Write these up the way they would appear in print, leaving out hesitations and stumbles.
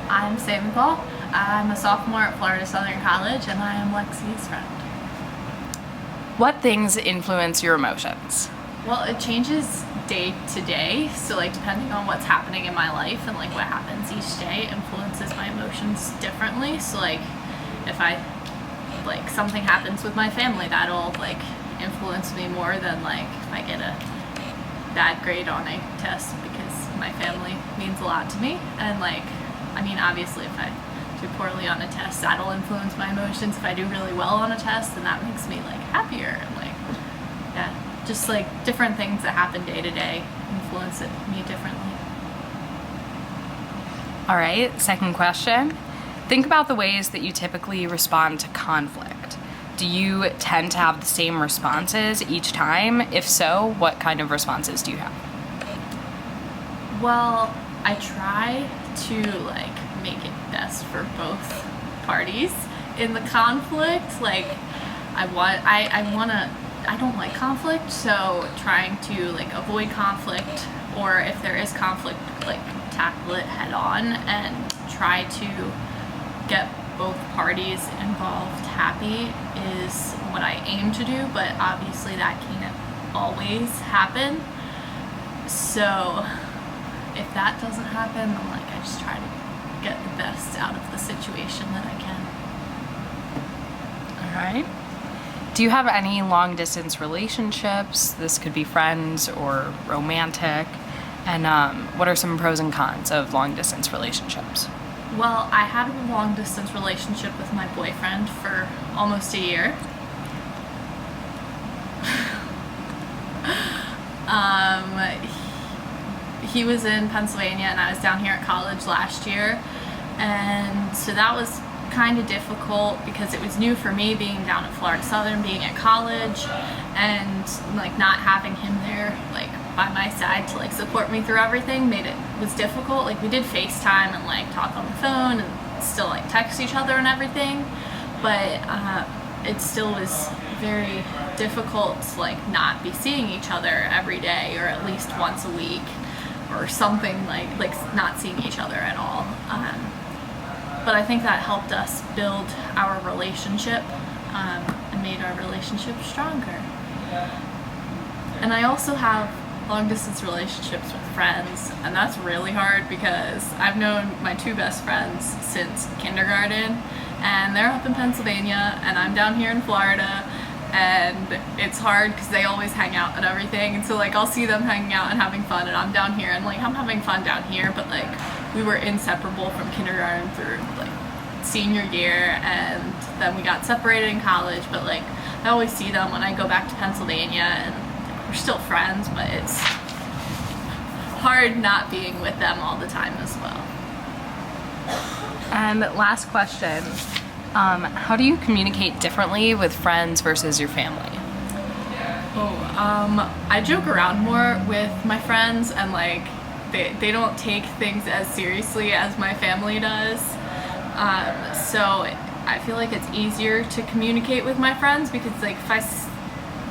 I'm Sammi P. I'm a sophomore at Florida Southern College, and I am Lexi's friend. What things influence your emotions? Well, it changes day to day, so like depending on what's happening in my life and like what happens each day influences my emotions differently. So like if something happens with my family, that'll like influence me more than like if I get a bad grade on a test, because my family means a lot to me. And like, I mean, obviously if I do poorly on a test, that'll influence my emotions. If I do really well on a test, then that makes me like happier, and like, yeah, just like different things that happen day to day influence me differently. All right, second question. Think about the ways that you typically respond to conflict. Do you tend to have the same responses each time? If so, what kind of responses do you have? Well, I try to like make it best for both parties in the conflict. Like I don't like conflict, so trying to like avoid conflict, or if there is conflict, like tackle it head on and try to get both parties involved happy is what I aim to do, but obviously that can't always happen. So if that doesn't happen, then like I just try to get the best out of the situation that I can. All right. Do you have any long distance relationships? This could be friends or romantic. And what are some pros and cons of long distance relationships? Well, I had a long distance relationship with my boyfriend for almost a year. He was in Pennsylvania and I was down here at college last year, and so that was kind of difficult because it was new for me being down at Florida Southern, being at college, and like not having him there like by my side to like support me through everything was difficult. Like we did FaceTime and like talk on the phone and still like text each other and everything, but it still was very difficult to like not be seeing each other every day, or at least once a week or something, like not seeing each other at all. But I think that helped us build our relationship and made our relationship stronger. And I also have long distance relationships with friends, and that's really hard because I've known my two best friends since kindergarten, and they're up in Pennsylvania and I'm down here in Florida, and it's hard because they always hang out and everything, and so like I'll see them hanging out and having fun, and I'm down here and like I'm having fun down here, but like we were inseparable from kindergarten through like senior year, and then we got separated in college, but like I always see them when I go back to Pennsylvania, and like, we're still friends, but it's hard not being with them all the time as well. And last question, how do you communicate differently with friends versus your family? I joke around more with my friends, and like they don't take things as seriously as my family does. So I feel like it's easier to communicate with my friends because like if I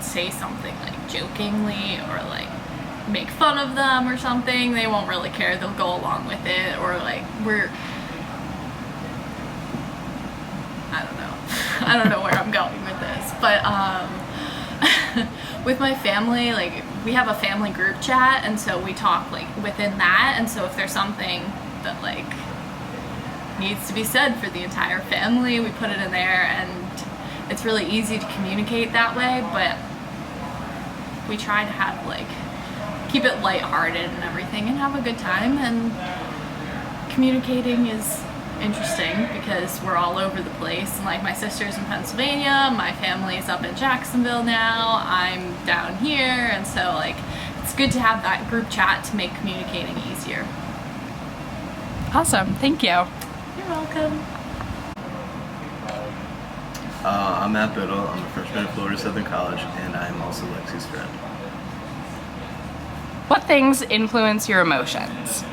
say something like jokingly or like make fun of them or something, they won't really care. They'll go along with it, or like I don't know where I'm going with this, but with my family, like we have a family group chat, and so we talk like within that, and so if there's something that like needs to be said for the entire family, we put it in there, and it's really easy to communicate that way, but we try to have like keep it lighthearted and everything and have a good time. And communicating is interesting because we're all over the place, and like my sister's in Pennsylvania, my family's up in Jacksonville now, I'm down here, and so like it's good to have that group chat to make communicating easier. Awesome, thank you. You're welcome. I'm Matt Biddle. I'm a freshman at Florida Southern College, and I'm also Lexi's friend. What things influence your emotions?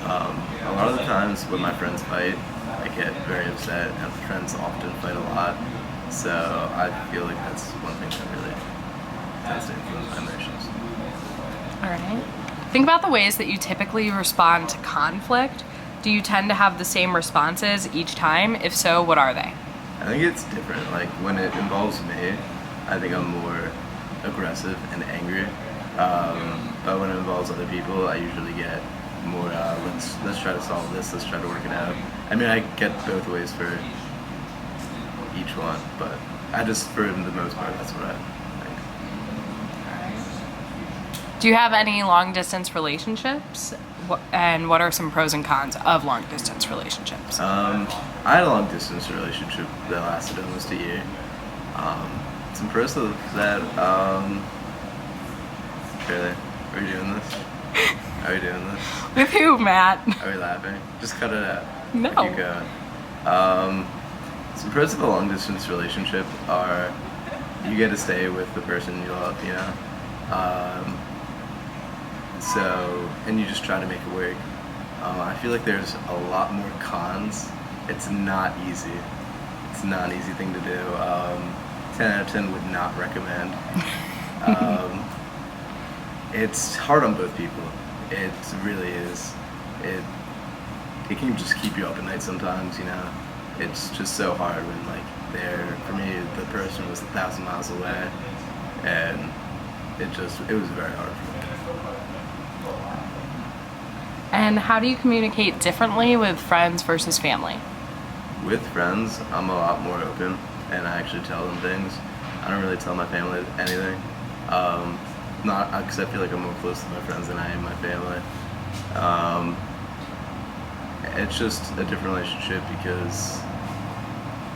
A lot of the times when my friends fight, I get very upset, and friends often fight a lot, so I feel like that's one thing that really tends to influence my emotions. All right. Think about the ways that you typically respond to conflict. Do you tend to have the same responses each time? If so, what are they? I think it's different. Like when it involves me, I think I'm more aggressive and angry. But when it involves other people, I usually get more. Let's try to solve this. Let's try to work it out. I mean, I get both ways for each one, but for the most part, that's what I think. Do you have any long distance relationships? And what are some pros and cons of long distance relationships? I had a long distance relationship that lasted almost a year. Some pros of that. Really? Are we doing this? Are we doing this? With who, Matt? Are we laughing? Just cut it out. No. Keep going. Some pros of a long distance relationship are you get to stay with the person you love, you know? And you just try to make it work. I feel like there's a lot more cons. It's not easy. It's not an easy thing to do. 10 out of 10 would not recommend. It's hard on both people. It really is. It can just keep you up at night sometimes, you know. It's just so hard when for me, the person was 1,000 miles away, and it was very hard for me. And how do you communicate differently with friends versus family? With friends, I'm a lot more open, and I actually tell them things. I don't really tell my family anything. Not because I feel like I'm more close to my friends than I am my family. It's just a different relationship because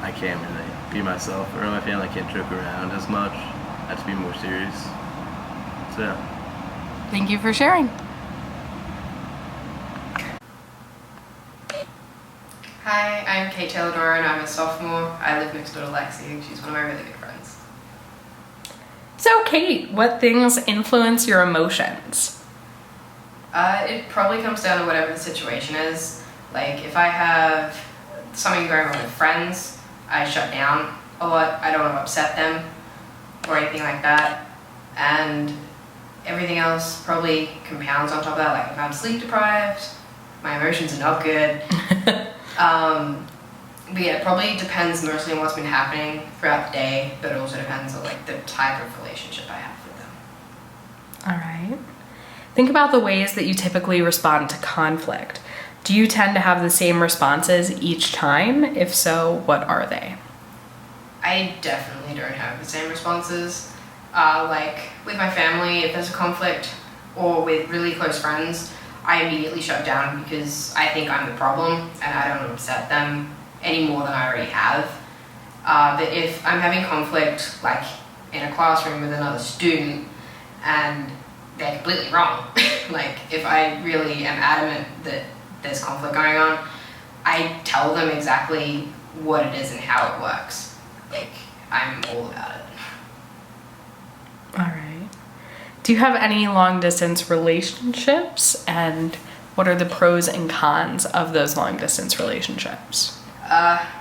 I can't really be myself around my family. I can't joke around as much. I have to be more serious. So yeah. Thank you for sharing. Hi, I'm Kate Taylor and I'm a sophomore. I live next door to Lexi. She's one of my really good friends. So, Kate, what things influence your emotions? It probably comes down to whatever the situation is. Like, if I have something going on with friends, I shut down a lot. I don't want to upset them or anything like that. And everything else probably compounds on top of that. Like, if I'm sleep deprived, my emotions are not good. But yeah, it probably depends mostly on what's been happening throughout the day, but it also depends on the type of relationship I have with them. All right. Think about the ways that you typically respond to conflict. Do you tend to have the same responses each time? If so, what are they? I definitely don't have the same responses. With my family, if there's a conflict, or with really close friends, I immediately shut down because I think I'm the problem and I don't want to upset them any more than I already have. But if I'm having conflict, in a classroom with another student, and they're completely wrong, if I really am adamant that there's conflict going on, I tell them exactly what it is and how it works. I'm all about it. All right. Do you have any long distance relationships, and what are the pros and cons of those long distance relationships?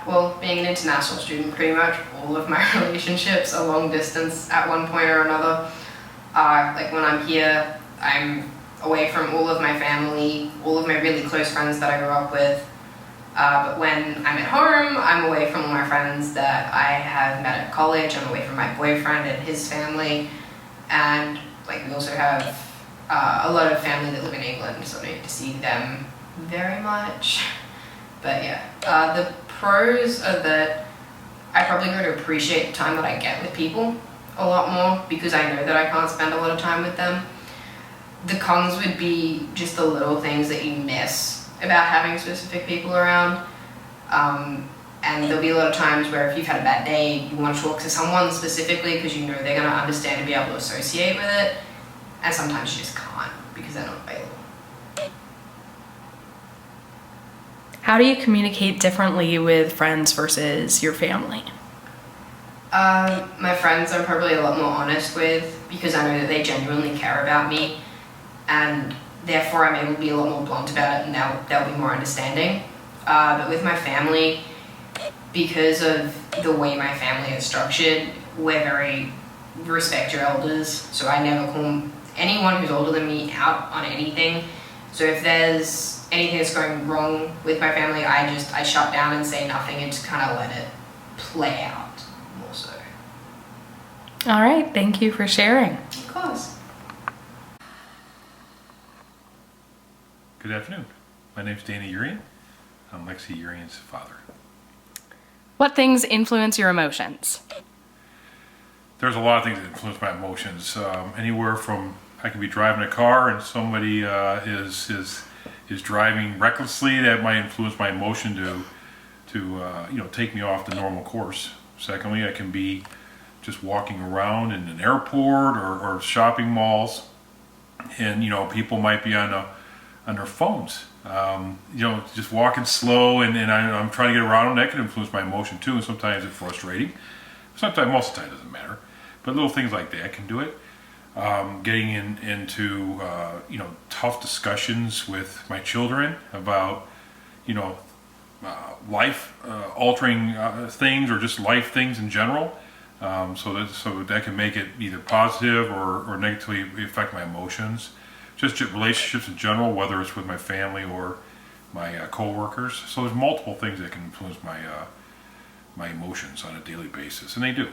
Well, being an international student, pretty much all of my relationships are long distance at one point or another. When I'm here, I'm away from all of my family, all of my really close friends that I grew up with. But when I'm at home, I'm away from all my friends that I have met at college. I'm away from my boyfriend and his family. And we also have a lot of family that live in England, so I don't get to see them very much. But yeah, the pros are that I probably grow to appreciate the time that I get with people a lot more because I know that I can't spend a lot of time with them. The cons would be just the little things that you miss about having specific people around. And there'll be a lot of times where if you've had a bad day, you want to talk to someone specifically because you know they're going to understand and be able to associate with it. And sometimes you just can't because they're not available. How do you communicate differently with friends versus your family? My friends I'm probably a lot more honest with because I know that they genuinely care about me, and therefore I'm able to be a lot more blunt about it, and they'll be more understanding. But with my family, because of the way my family is structured, we respect your elders, so I never call anyone who's older than me out on anything. So if there's anything that's going wrong with my family, I shut down and say nothing and just kind of let it play out more so. All right, thank you for sharing. Of course. Good afternoon. My name's Sammi Yearian. I'm Lexi Yearian's father. What things influence your emotions? There's a lot of things that influence my emotions. Anywhere from I can be driving a car and somebody is driving recklessly, that might influence my emotion to take me off the normal course. Secondly, I can be just walking around in an airport or shopping malls, and people might be on their phones. Just walking slow, and I'm trying to get around them. That can influence my emotion too, and sometimes it's frustrating. Sometimes, most of the time, it doesn't matter. But little things like that can do it. Getting into tough discussions with my children about life altering things, or just life things in general. So that can make it either positive or negatively affect my emotions. Just relationships in general, whether it's with my family or my co-workers. So there's multiple things that can influence my emotions on a daily basis, and they do.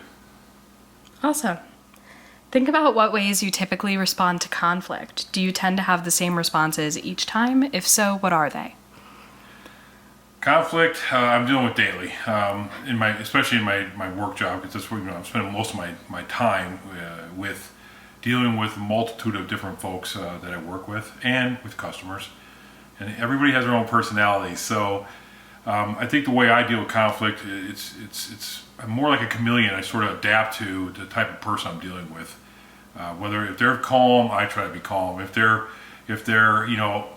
Awesome. Think about what ways you typically respond to conflict. Do you tend to have the same responses each time? If so, what are they? Conflict, I'm dealing with daily, especially in my work job, because that's where I'm spending most of my time with dealing with a multitude of different folks that I work with, and with customers. And everybody has their own personality, so I think the way I deal with conflict, I'm more like a chameleon. I sort of adapt to the type of person I'm dealing with. If they're calm, I try to be calm. If they're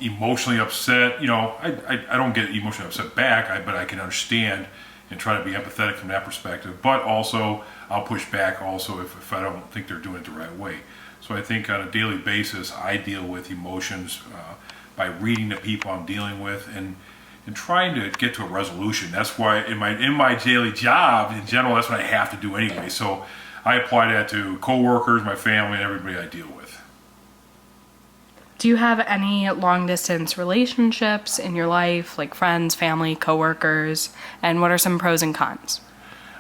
emotionally upset, I don't get emotionally upset back, but I can understand and try to be empathetic from that perspective. But also, I'll push back also if I don't think they're doing it the right way. So I think on a daily basis, I deal with emotions by reading the people I'm dealing with and trying to get to a resolution. That's why in my daily job in general, that's what I have to do anyway. So I apply that to coworkers, my family, and everybody I deal with. Do you have any long distance relationships in your life, like friends, family, coworkers? And what are some pros and cons?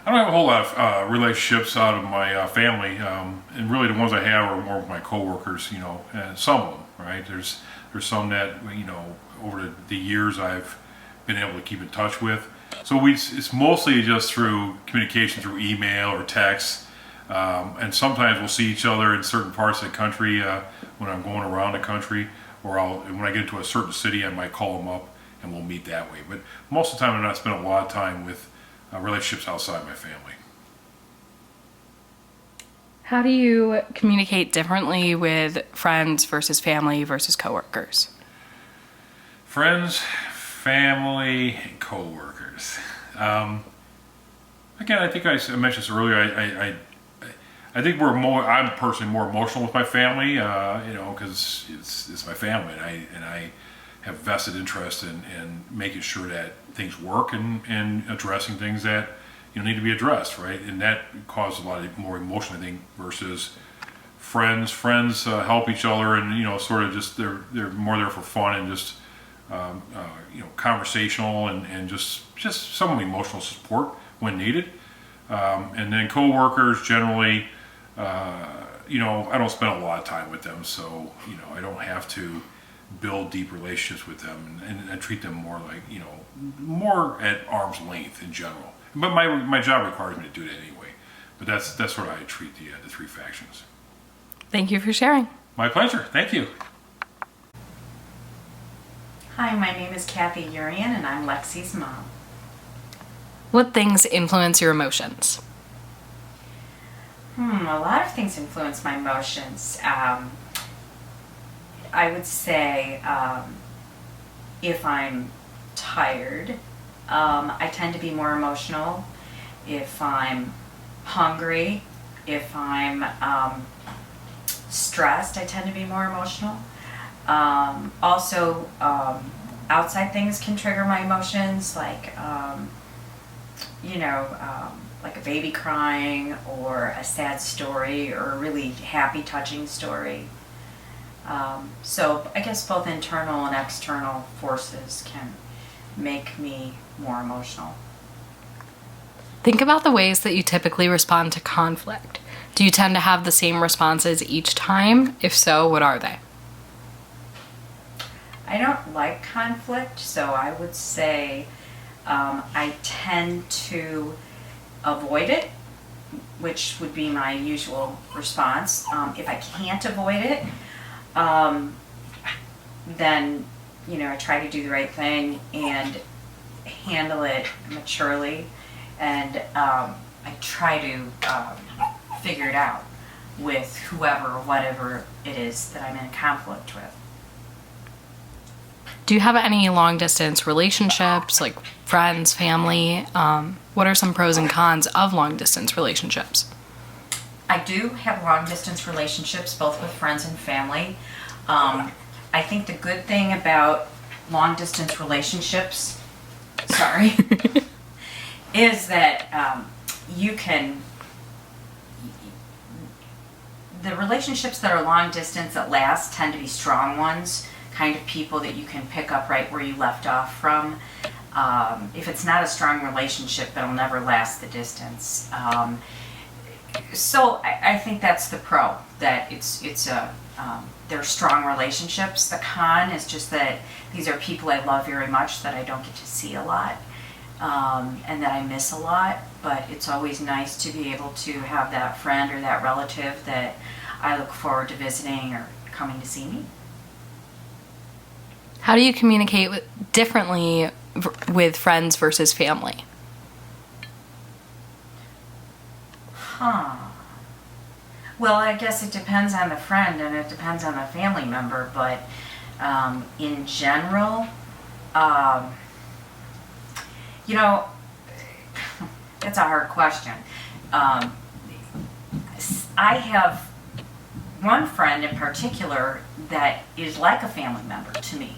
I don't have a whole lot of relationships out of my family, and really the ones I have are more with my coworkers, and some of them, right? There's some that, over the years I've been able to keep in touch with. So it's mostly just through communication through email or text, and sometimes we'll see each other in certain parts of the country when I'm going around the country, or when I get into a certain city, I might call them up and we'll meet that way. But most of the time, I'm not spending a lot of time with relationships outside my family. How do you communicate differently with friends versus family versus coworkers? Friends, family, and coworkers. Again, I think I mentioned this earlier. I think I'm personally more emotional with my family, because it's my family, and I have vested interest in making sure that things work and addressing things that need to be addressed, right? And that causes a lot more emotion, I think, versus friends. Friends help each other, and sort of just they're more there for fun and just conversational and just some emotional support when needed. And then coworkers generally, I don't spend a lot of time with them, so I don't have to build deep relationships with them, and I treat them more like more at arm's length in general. But my job requires me to do that anyway. But that's sort of how I treat the three factions. Thank you for sharing. My pleasure. Thank you. Hi, my name is Kathi Yearian, and I'm Lexi's mom. What things influence your emotions? A lot of things influence my emotions. I would say if I'm tired, I tend to be more emotional. If I'm hungry, if I'm stressed, I tend to be more emotional. Also, outside things can trigger my emotions, like like a baby crying, or a sad story, or a really happy, touching story. So I guess both internal and external forces can make me more emotional. Think about the ways that you typically respond to conflict. Do you tend to have the same responses each time? If so, what are they? I don't like conflict, so I would say I tend to avoid it, which would be my usual response. If I can't avoid it, then I try to do the right thing and handle it maturely, and I try to figure it out with whoever or whatever it is that I'm in conflict with. Do you have any long distance relationships, like friends, family? What are some pros and cons of long distance relationships? I do have long distance relationships, both with friends and family. I think the good thing about long distance relationships, is that the relationships that are long distance that last tend to be strong ones, kind of people that you can pick up right where you left off from. If it's not a strong relationship, it'll never last the distance. So I think that's the pro, that they're strong relationships. The con is just that these are people I love very much that I don't get to see a lot, and that I miss a lot. But it's always nice to be able to have that friend or that relative that I look forward to visiting or coming to see me. How do you communicate differently with friends versus family? Well, I guess it depends on the friend and it depends on the family member, but in general, it's a hard question. I have one friend in particular that is like a family member to me.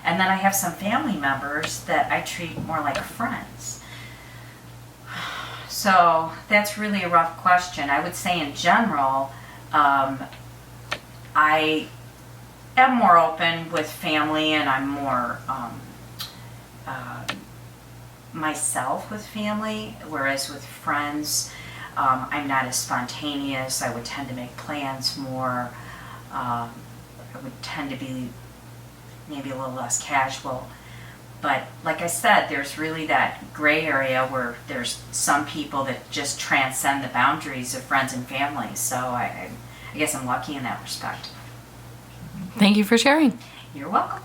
And then I have some family members that I treat more like friends. So that's really a rough question. I would say in general, I am more open with family and I'm more myself with family, whereas with friends, I'm not as spontaneous. I would tend to make plans more. I would tend to be maybe a little less casual. But like I said, there's really that gray area where there's some people that just transcend the boundaries of friends and family. So I guess I'm lucky in that respect. Thank you for sharing. You're welcome.